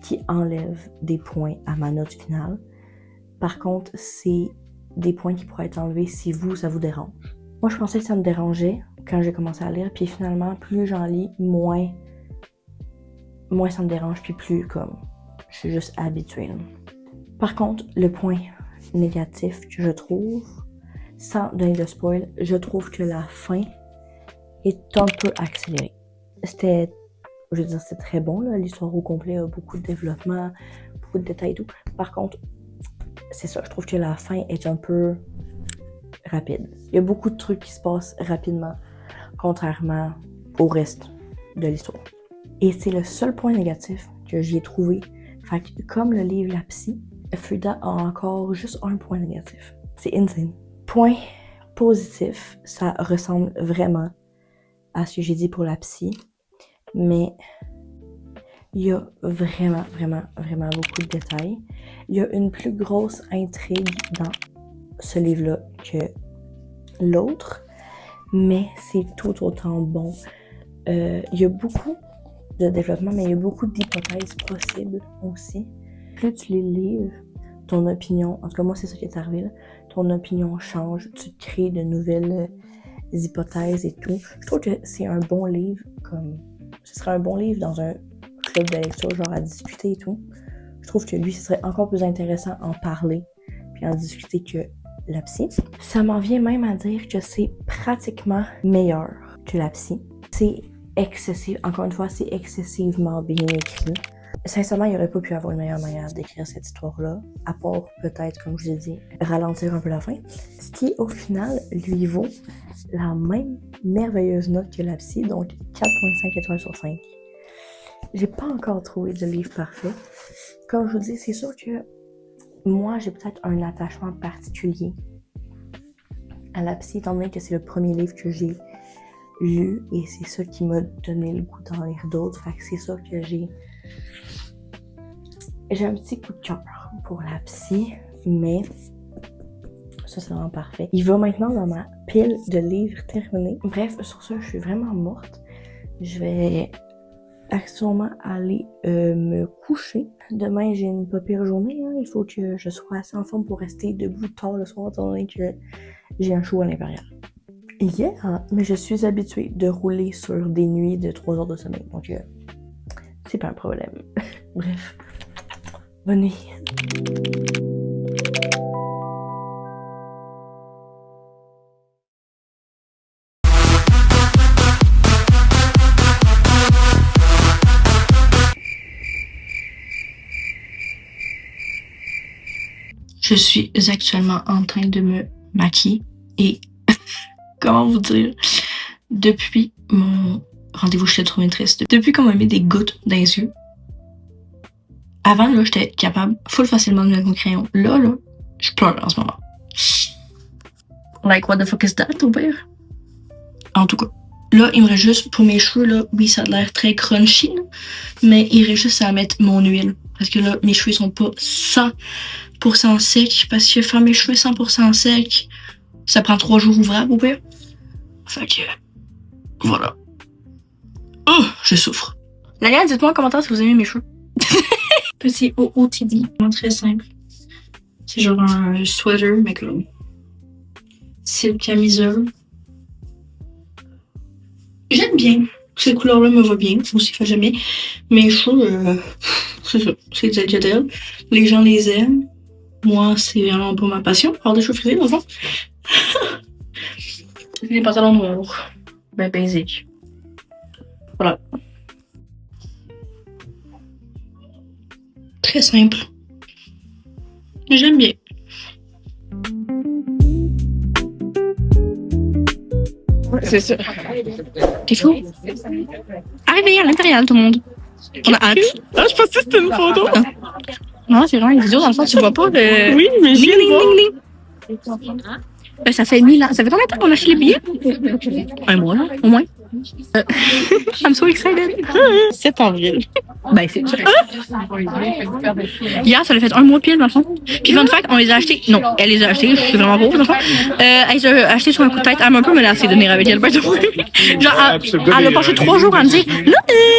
Speaker 2: qui enlève des points à ma note finale. Par contre, c'est des points qui pourraient être enlevés si vous, ça vous dérange. Moi, je pensais que ça me dérangeait quand j'ai commencé à lire, puis finalement, plus j'en lis, moins ça me dérange, puis plus comme je suis juste habituée. Par contre, le point négatif que je trouve, sans donner de spoil, je trouve que la fin est un peu accélérée. C'était très bon, là. L'histoire au complet a beaucoup de développement, beaucoup de détails et tout. Par contre, c'est ça, je trouve que la fin est un peu rapide. Il y a beaucoup de trucs qui se passent rapidement, contrairement au reste de l'histoire. Et c'est le seul point négatif que j'y ai trouvé. Fait que, comme le livre La Psy, Frida a encore juste un point négatif. C'est insane. Point positif, ça ressemble vraiment à ce que j'ai dit pour La Psy, mais il y a vraiment beaucoup de détails. Il y a une plus grosse intrigue dans ce livre-là que l'autre, mais c'est tout autant bon. Il y a beaucoup de développement, mais il y a beaucoup d'hypothèses possibles aussi. Plus tu les livres, ton opinion, en tout cas moi c'est ça qui est arrivé là, ton opinion change, tu crées de nouvelles hypothèses et tout. Je trouve que c'est un bon livre, comme ce serait un bon livre dans un club de lecture, genre à discuter et tout. Je trouve que lui, ce serait encore plus intéressant en parler puis en discuter que La Psy. Ça m'en vient même à dire que c'est pratiquement meilleur que La Psy. C'est excessif, encore une fois, c'est excessivement bien écrit. Sincèrement, il n'y aurait pas pu avoir une meilleure manière d'écrire cette histoire-là, à part peut-être, comme je vous ai dit, ralentir un peu la fin. Ce qui, au final, lui vaut la même merveilleuse note que La Psy, donc 4.5 étoiles sur 5. J'ai pas encore trouvé de livre parfait. Comme je vous dis, c'est sûr que moi, j'ai peut-être un attachement particulier à La Psy, étant donné que c'est le premier livre que j'ai lu, et c'est ça qui m'a donné le goût d'en lire d'autres. Fait que c'est ça que j'ai un petit coup de cœur pour La Psy, mais ça c'est vraiment parfait. Il va maintenant dans ma pile de livres terminés. Bref, sur ça, je suis vraiment morte. Je vais actuellement aller me coucher. Demain, j'ai une pas pire journée. Hein. Il faut que je sois assez en forme pour rester debout tard le soir, étant donné que j'ai un show à l'Impérial. Yeah, mais je suis habituée de rouler sur des nuits de 3 heures de sommeil, donc c'est pas un problème. Bref, bonne nuit.
Speaker 1: Je suis actuellement en train de me maquiller et comment vous dire, depuis mon rendez-vous chez la triste, depuis qu'on m'a mis des gouttes dans les yeux, avant là j'étais capable full facilement de mettre mon crayon. Là, je pleure en ce moment. Like what the fuck is that au pire? En tout cas, là il me reste juste pour mes cheveux là, oui ça a l'air très crunchy là, mais il reste juste à mettre mon huile. Parce que là, mes cheveux sont pas 100% secs. Parce que faire mes cheveux 100% secs, ça prend 3 jours ouvrables au pire. Fait que, voilà. Oh, je souffre. Laliane, dites-moi en commentaire si vous aimez mes cheveux. Petit OOTD, très simple. C'est genre un sweater, mais comme silk camisole. J'aime bien. Cette couleur-là me va bien. Aussi, fait j'aime bien. Mes cheveux, c'est ça. C'est tel que tel. Les gens les aiment. Moi, c'est vraiment pas ma passion. Avoir des cheveux frisés, dans le fond. Les pantalons noirs. Ben, basic. Voilà. Très simple. J'aime bien. C'est ça. T'es fou? Arrivez à l'intérieur, tout le monde. On a hâte.
Speaker 3: Ah, je pensais que c'était une photo.
Speaker 1: Non, c'est vraiment une vidéo dans le sens tu vois pas de.
Speaker 3: Oui, mais j'ai
Speaker 1: Ça fait 1000 ans. Ça fait combien de temps qu'on a acheté les billets? Un mois, là, au moins. I'm so excited.
Speaker 3: 7 avril.
Speaker 1: Ben, c'est ça. Hier, ça l'a fait un mois pile, dans le fond. Puis, fun fact, on les a achetés. Non, elle les a achetés. Je suis vraiment pauvre, dans le fond. Elle les a achetés sur un coup de tête. Elle m'a un peu menacée de venir avec elle. Genre, elle a passé 3 jours à me dire là,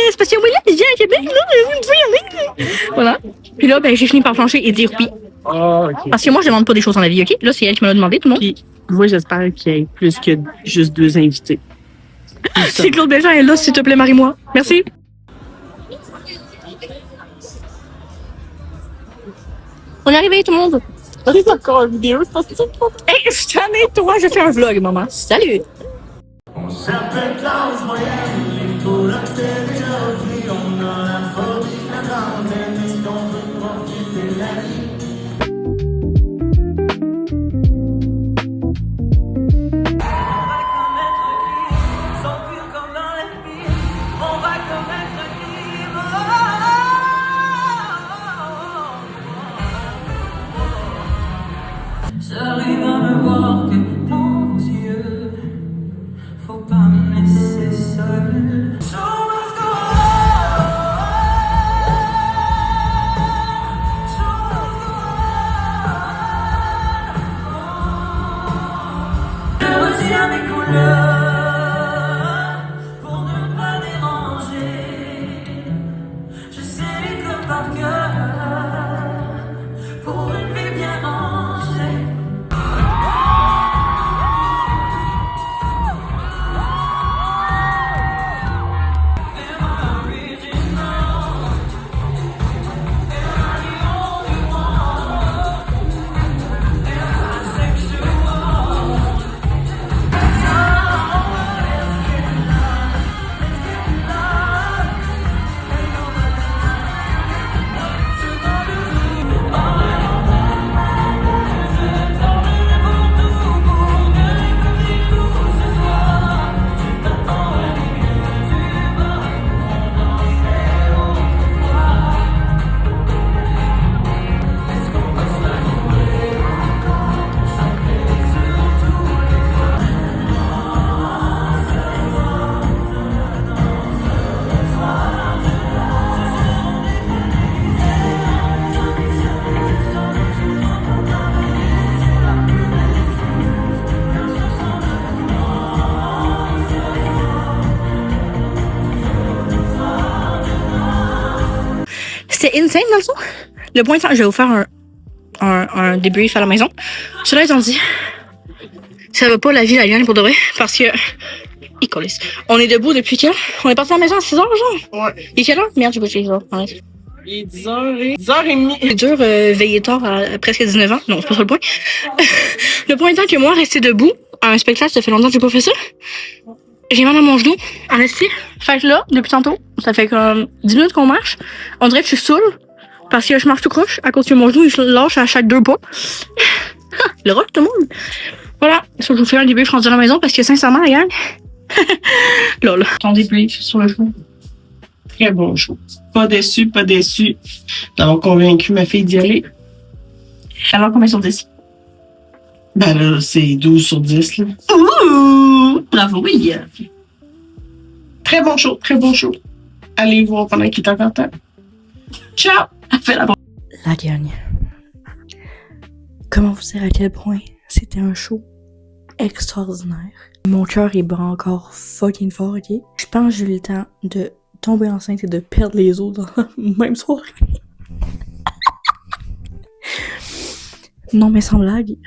Speaker 1: c'est parce que William, il vient à Québec. Là, vous pouvez y aller. Voilà. Puis là, ben, j'ai fini par flancher et dire oui.
Speaker 3: Ah, ok.
Speaker 1: Parce que moi, je demande pas des choses dans la vie, ok? Là, c'est elle qui me l'a demandé, tout le monde.
Speaker 3: Puis, moi, j'espère qu'il y ait plus que juste 2 invités.
Speaker 1: Si Claude Bégin est là, s'il te plaît, marie-moi. Merci. On est arrivé, tout le monde.
Speaker 3: C'est encore une vidéo, c'est pas ça.
Speaker 1: Hey, je t'en ai, toi, je fais un vlog, maman. Salut.
Speaker 4: On s'appelle classe moyenne, les colocs c'était déjà oubli. On a la phobie, la trentaine, est-ce qu'on veut profiter de la vie?
Speaker 5: J'arrive à me voir que dans vos yeux, faut pas me laisser seul. Show must go on. Show must go on. Je retiens mes couleurs pour ne pas déranger. Je sais les codes par cœur pour une vie bien rangée.
Speaker 1: C'était insane dans le fond. Le point étant, je vais vous faire un débrief à la maison. Cela étant dit, ça va pas la vie, la liane pour de vrai, parce que. On est debout depuis quelle heure? On est parti à la maison à 6h, genre?
Speaker 3: Ouais.
Speaker 1: Et quelle heure? Merde, j'ai pas checké ça. Arrête.
Speaker 3: Il est 10h30.
Speaker 1: C'est dur, veiller tard à presque 19 ans. Non, c'est pas ça le point. Le point étant que moi, rester debout à un spectacle, ça fait longtemps que j'ai pas fait ça. J'ai mal à mon genou, en esti. Fait que là, depuis tantôt, ça fait comme 10 minutes qu'on marche. On dirait que je suis saoule. Parce que je marche tout croche à cause que mon genou, il se lâche à chaque 2 pas. Le rock, tout le monde. Voilà. Ça, je vous fais un début, je rentre à la maison parce que sincèrement, la gang. Lol. Attendez, puis sur le genou.
Speaker 3: Très bon show. Pas déçu, pas déçu d'avoir convaincu ma fille d'y aller.
Speaker 1: Alors, combien sur 10?
Speaker 3: Ben là, c'est 12 sur 10, là.
Speaker 1: Ouh! Bravo, oui.
Speaker 3: Très bon show, très bon show. Allez voir pendant qu'il est encore temps. Ciao! Fais la bonne.
Speaker 2: La dernière. Comment vous dire à quel point c'était un show extraordinaire. Mon cœur est bat encore fucking fort, ok? Je pense que j'ai eu le temps de tomber enceinte et de perdre les os dans la même soirée. Non, mais sans blague.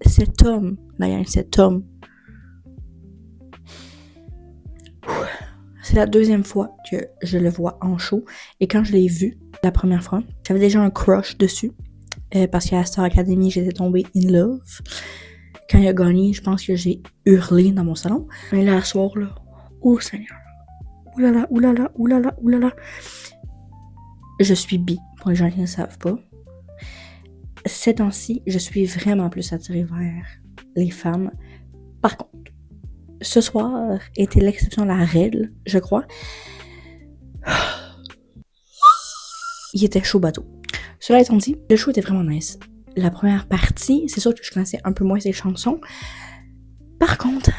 Speaker 2: Cet homme, d'ailleurs, cet homme. C'est la deuxième fois que je le vois en show. Et quand je l'ai vu, la première fois, j'avais déjà un crush dessus. Parce qu'à Star Academy, j'étais tombée in love. Quand il a gagné, je pense que j'ai hurlé dans mon salon. Mais là, à soir, là, oh Seigneur. Oulala, oulala, oulala, oulala. Je suis bi, pour les gens qui ne savent pas. Ces temps-ci, je suis vraiment plus attirée vers les femmes. Par contre, ce soir était l'exception à la règle, je crois. Il était chaud bateau. Cela étant dit, le show était vraiment nice. La première partie, c'est sûr que je connaissais un peu moins ses chansons. Par contre,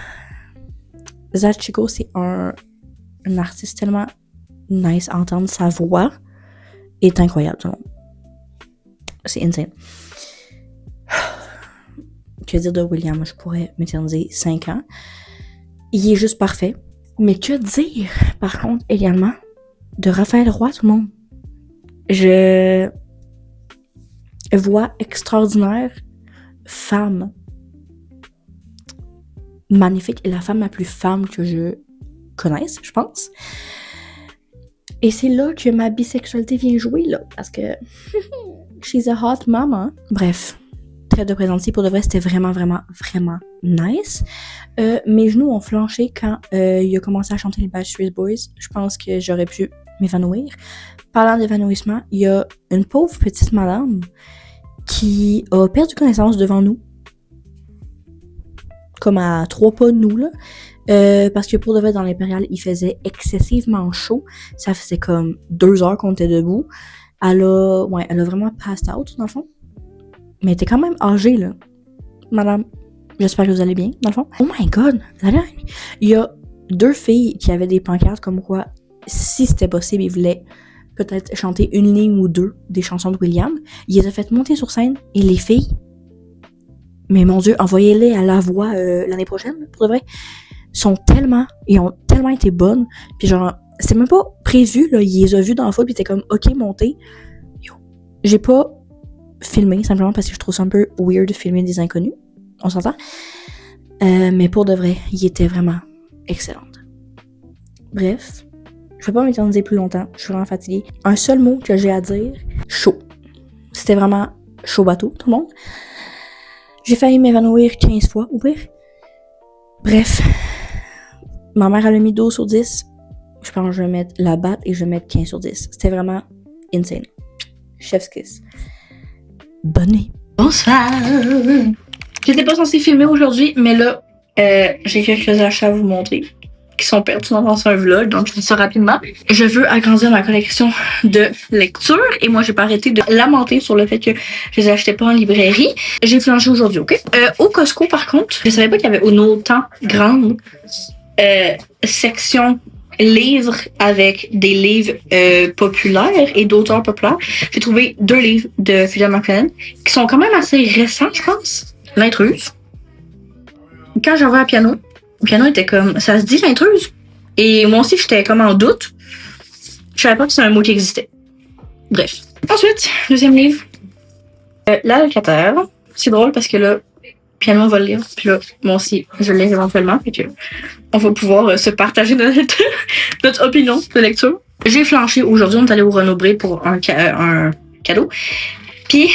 Speaker 2: Zachiko, c'est un artiste tellement nice à entendre. Sa voix est incroyable, tout le monde. C'est insane. Que dire de William? Je pourrais m'éterniser 5 ans. Il est juste parfait. Mais que dire, par contre, également, de Raphaël Roy, tout le monde? Voix extraordinaire, femme magnifique, et la femme la plus femme que je connaisse, je pense. Et c'est là que ma bisexualité vient jouer, là, parce que she's a hot mama. Bref, très de présenter, pour de vrai, c'était vraiment, vraiment, vraiment nice. Mes genoux ont flanché quand il a commencé à chanter les Backstreet Boys. Je pense que j'aurais pu m'évanouir. Parlant d'évanouissement, il y a une pauvre petite madame qui a perdu connaissance devant nous. Comme à 3 pas de nous, là. Parce que pour de vrai, dans l'Impérial, il faisait excessivement chaud. Ça faisait comme 2 heures qu'on était debout. Elle a vraiment passed out, dans le fond. Mais elle était quand même âgée, là. Madame, j'espère que vous allez bien, dans le fond. Oh my god! Il y a 2 filles qui avaient des pancartes comme quoi, si c'était possible, ils voulaient peut-être chanter une ligne ou 2 des chansons de William. Ils les ont fait monter sur scène, et les filles, mais mon Dieu, envoyez-les à la voix l'année prochaine, pour de vrai. Ils ont tellement été bonnes. Puis genre, c'était même pas prévu, là. Ils les ont vues dans la foule, puis t'es comme, ok, montez. J'ai pas filmé, simplement parce que je trouve ça un peu weird de filmer des inconnus. On s'entend? Mais pour de vrai, ils étaient vraiment excellentes. Bref, je vais pas m'éterniser plus longtemps. Je suis vraiment fatiguée. Un seul mot que j'ai à dire, chaud. C'était vraiment chaud bateau, tout le monde. J'ai failli m'évanouir 15 fois, ou pire. Bref, ma mère elle a mis 12 sur 10. Je pense que je vais mettre la batte et je vais mettre 15 sur 10. C'était vraiment insane. Chef's kiss. Bonne nuit.
Speaker 1: Bonsoir. J'étais pas censée filmer aujourd'hui, mais là, j'ai quelques achats à vous montrer qui sont pertinents dans un vlog, donc je fais ça rapidement. Je veux agrandir ma collection de lecture et moi, j'ai pas arrêté de lamenter sur le fait que je les achetais pas en librairie. J'ai flanché aujourd'hui, ok? Au Costco, par contre, je savais pas qu'il y avait une autant grande section livres avec des livres populaires et d'auteurs populaires. J'ai trouvé 2 livres de Fiona McLennan qui sont quand même assez récents, je pense. L'intruse. Quand j'en vais à piano, le piano était comme, ça se dit l'intruse? Et moi aussi, j'étais comme en doute. Je savais pas que c'était un mot qui existait. Bref. Ensuite, deuxième livre. L'allocataire. C'est drôle parce que là, piano va le lire. Puis là, moi aussi, je le lis éventuellement. Puis que on va pouvoir se partager notre opinion de lecture. J'ai flanché aujourd'hui. On est allé au Renaud-Bré pour un cadeau. Puis,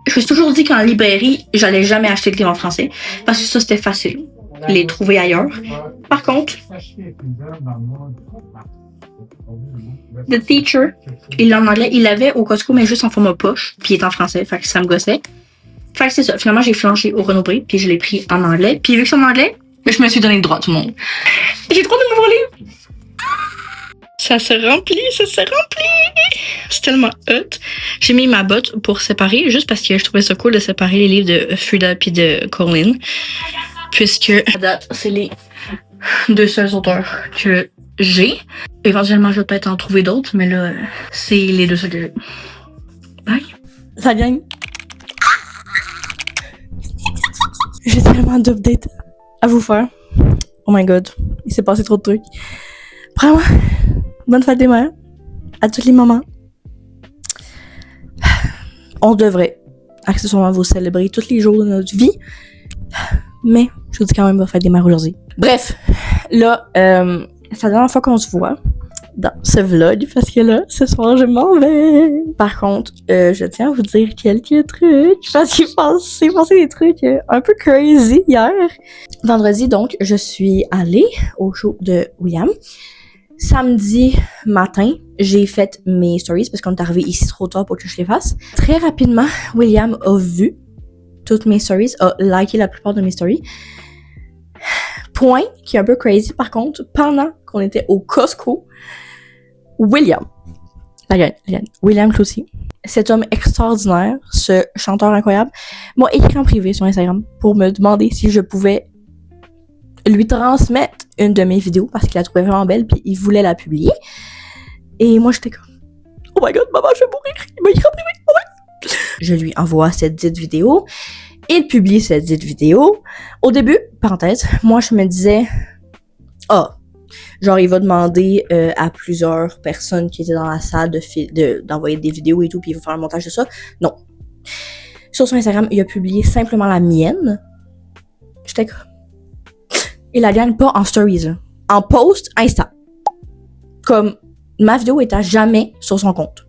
Speaker 1: je me suis toujours dit qu'en librairie, j'allais jamais acheter de livres en français. Parce que ça, c'était facile. Les trouver ailleurs. Par contre, The Teacher. Il l'a en anglais. Il l'avait au Costco, mais juste en format poche. Puis il est en français, fait que ça me gossait. Fait que c'est ça. Finalement, j'ai flanché au Renaud-Bré, puis je l'ai pris en anglais. Puis vu que c'est en anglais, je me suis donné le droit à tout le monde. J'ai trop de nouveaux livres. Ça se remplit, ça se remplit. C'est tellement hot. J'ai mis ma botte pour séparer, juste parce que je trouvais ça cool de séparer les livres de Frida puis de Colleen. Puisque, à date, c'est les deux seuls auteurs que j'ai. Éventuellement, je vais peut-être en trouver d'autres, mais là, c'est les deux seuls que j'ai. Bye.
Speaker 2: Ça gagne. J'ai tellement d'updates à vous faire. Oh my god, il s'est passé trop de trucs. Vraiment, bonne fête des mères à tous les moments. On devrait accessoirement vous célébrer tous les jours de notre vie. Mais je vous dis quand même bonne fête des mères aujourd'hui. Bref, là, c'est la dernière fois qu'on se voit dans ce vlog, parce que là, ce soir, je m'en vais. Par contre, je tiens à vous dire quelques trucs, parce qu'il s'est passé des trucs un peu crazy hier. Vendredi, donc, je suis allée au show de William. Samedi matin, j'ai fait mes stories, parce qu'on est arrivé ici trop tard pour que je les fasse. Très rapidement, William a vu toutes mes stories, a liké la plupart de mes stories. Point qui est un peu crazy, par contre, pendant qu'on était au Costco, William Cloutier, cet homme extraordinaire, ce chanteur incroyable, m'a écrit en privé sur Instagram pour me demander si je pouvais lui transmettre une de mes vidéos parce qu'il la trouvait vraiment belle puis il voulait la publier. Et moi, j'étais comme « Oh my god, maman, je vais mourir! » Il m'a écrit en privé. Oh my god. Je lui envoie cette dite vidéo. Il publie cette dite vidéo. Au début, parenthèse, moi, je me disais « Ah, genre, il va demander à plusieurs personnes qui étaient dans la salle d'envoyer des vidéos et tout, puis il va faire un montage de ça. » Non. Sur son Instagram, il a publié simplement la mienne. J'étais comme... Il la gagne pas en stories, là. En post Insta. Comme ma vidéo est à jamais sur son compte.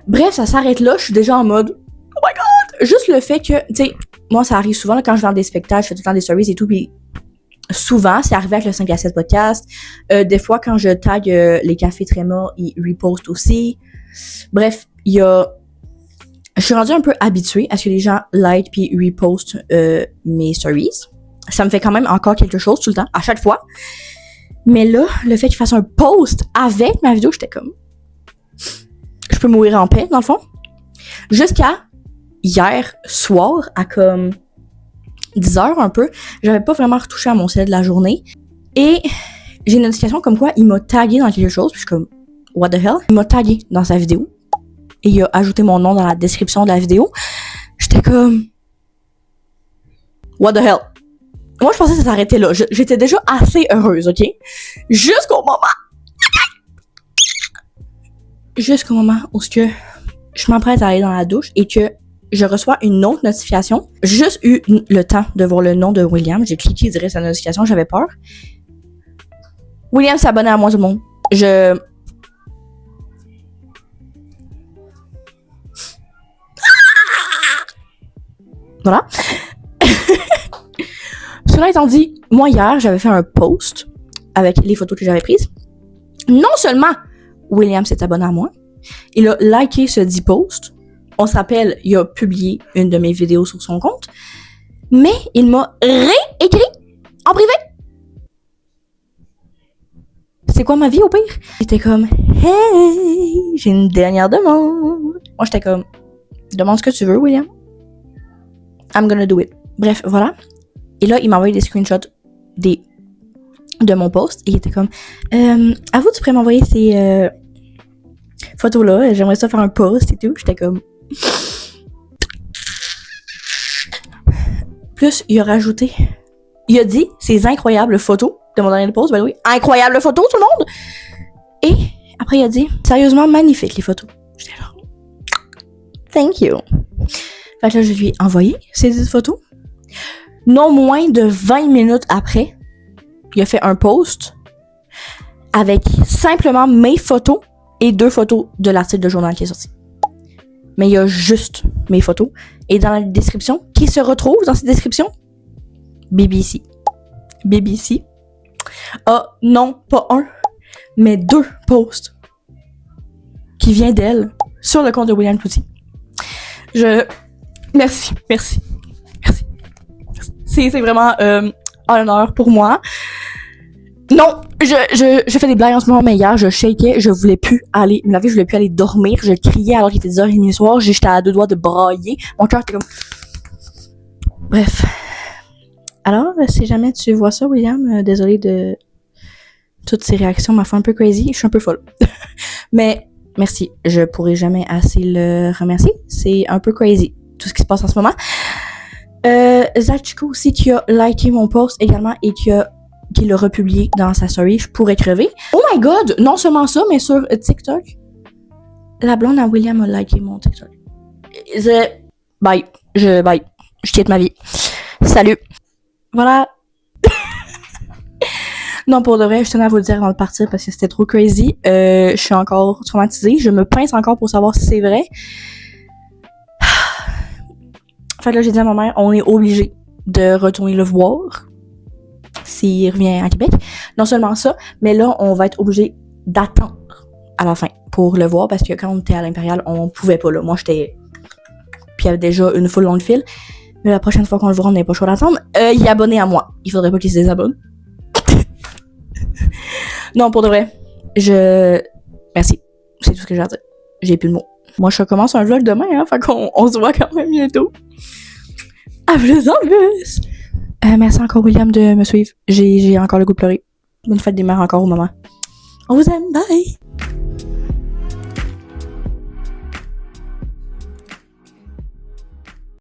Speaker 2: Bref, ça s'arrête là. Je suis déjà en mode oh my god! Juste le fait que, tu sais, moi ça arrive souvent là, quand je vais dans des spectacles, je fais tout le temps des stories et tout, puis souvent, c'est arrivé avec le 5 à 7 podcast. Des fois, quand je tag les cafés Tréma, ils repostent aussi. Bref, je suis rendue un peu habituée à ce que les gens like puis repostent mes stories. Ça me fait quand même encore quelque chose tout le temps, à chaque fois. Mais là, le fait qu'il fasse un post avec ma vidéo, j'étais comme... Je peux mourir en paix, dans le fond. Jusqu'à hier soir, à comme 10h un peu, j'avais pas vraiment retouché à mon sel de la journée. Et j'ai une notification comme quoi il m'a tagué dans quelque chose. Puis je suis comme, what the hell? Il m'a tagué dans sa vidéo. Et il a ajouté mon nom dans la description de la vidéo. J'étais comme, what the hell? Moi, je pensais que ça s'arrêtait là. J'étais déjà assez heureuse, ok? Jusqu'au moment où je m'apprête à aller dans la douche et que je reçois une autre notification. J'ai juste eu le temps de voir le nom de William. J'ai cliqué direct sur la notification, j'avais peur. William s'est abonné à moi, tout le monde. Voilà. Cela étant dit, moi hier, j'avais fait un post avec les photos que j'avais prises. Non seulement William s'est abonné à moi, il a liké ce dit post. On se rappelle, il a publié une de mes vidéos sur son compte, mais il m'a réécrit en privé. C'est quoi ma vie au pire? J'étais comme, hey, j'ai une dernière demande. Moi, j'étais comme, demande ce que tu veux, William. I'm gonna do it. Bref, voilà. Et là, il m'a envoyé des screenshots de mon post. Et il était comme, avoue, tu pourrais m'envoyer ces photos-là. J'aimerais ça faire un post et tout. J'étais comme... Plus, il a rajouté... Il a dit ces incroyables photos de mon dernier post. Ben oui, incroyables photos, tout le monde! Et après, il a dit, sérieusement, magnifique les photos. J'étais là, thank you. Fait que là, je lui ai envoyé ces 10 photos. Non moins de 20 minutes après, il a fait un post avec simplement mes photos et 2 photos de l'article de journal qui est sorti. Mais il y a juste mes photos. Et dans la description, qui se retrouve dans cette description? BBC. BBC. non, pas un, mais 2 posts qui viennent d'elle sur le compte de William Cloutier. Merci. C'est vraiment un honneur pour moi. Non, je fais des blagues en ce moment, mais hier, je shakeais, je voulais plus aller me laver, je voulais plus aller dormir, je criais alors qu'il était 10h30 du soir, j'étais à 2 doigts de brailler, mon cœur était comme... Bref. Alors, si jamais tu vois ça, William, désolé de toutes ces réactions, m'a fait un peu crazy, je suis un peu folle. Mais merci, je pourrai jamais assez le remercier, c'est un peu crazy, tout ce qui se passe en ce moment. Zachiko aussi qui a liké mon post également et qui l'a republié dans sa story, je pourrais crever. Oh my god, non seulement ça, mais sur TikTok, la blonde à William a liké mon TikTok. Bye, je quitte ma vie. Salut. Voilà. Non, pour de vrai, je tenais à vous le dire avant de partir parce que c'était trop crazy. Je suis encore traumatisée, je me pince encore pour savoir si c'est vrai. Fait que là, j'ai dit à ma mère, on est obligé de retourner le voir s'il revient à Québec. Non seulement ça, mais là, on va être obligé d'attendre à la fin pour le voir parce que quand on était à l'Impérial, on pouvait pas là. Moi, j'étais... Puis il y avait déjà une foule longue file. Mais la prochaine fois qu'on le voit, on n'avait pas le choix d'attendre. Il est abonné à moi. Il faudrait pas qu'il se désabonne. Non, pour de vrai, merci. C'est tout ce que j'ai à dire. J'ai plus de mots. Moi, je commence un vlog demain, hein, fait qu'on se voit quand même bientôt. À plus en plus! Merci encore, William, de me suivre. J'ai encore le goût de pleurer. Bonne fête des mères encore au moment. On vous aime, bye!